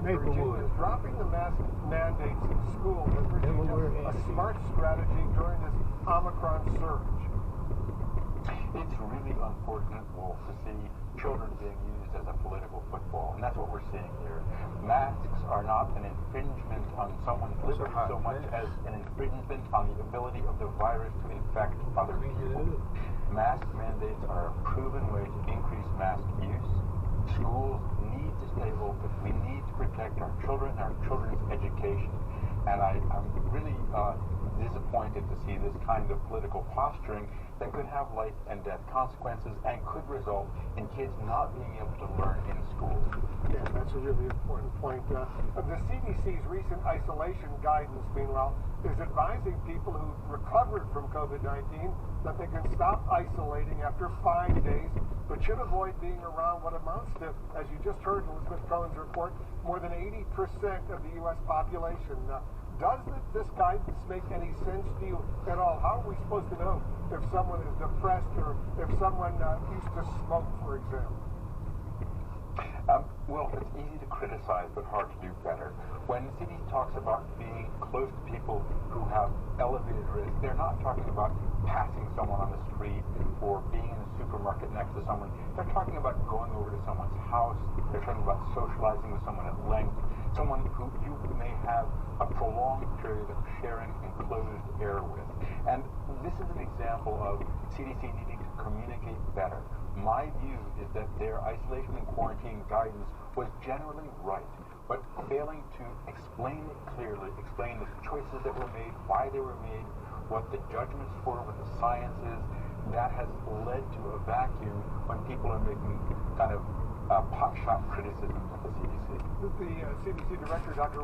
Maplewood. Is dropping the mask mandates in schools in Virginia a smart strategy during this Omicron surge? It's really unfortunate, Wolf, to see children being used as a political football, and that's what we're seeing here. Masks are not an infringement on someone's liberty so much as an infringement on the ability of the virus to infect other people. Mask mandates are a proven way to increase mask use. Schools need to stay open. We need to protect our children, our children's education. And I'm really disappointed to see this kind of political posturing that could have life and death consequences and could result in kids not being able to learn in school. Yeah, that's a really important point. The CDC's recent isolation guidance, meanwhile, is advising people who recovered from COVID-19 that they can stop isolating after 5 days, but should avoid being around what amounts to, as you just heard in Elizabeth Cohen's report, more than 80% of the U.S. population. Does this guidance make any sense to you at all? How are we supposed to know if someone is depressed or if someone used to smoke, for example? Well, it's easy to criticize, but hard to do better. When the CDC talks about being close to people who have elevated risk, they're not talking about passing someone on the street or being in a supermarket next to someone. They're talking about going over to someone's house. They're talking about socializing with someone at length, someone who you may have a prolonged period of sharing enclosed air with. And this is an example of CDC needing to communicate better. My view is that their isolation and quarantine guidance was generally right, but failing to explain it clearly, explain the choices that were made, why they were made, what the judgments were, what the science is, that has led to a vacuum when people are making kind of pot shot criticisms of the CDC. The CDC director, Dr.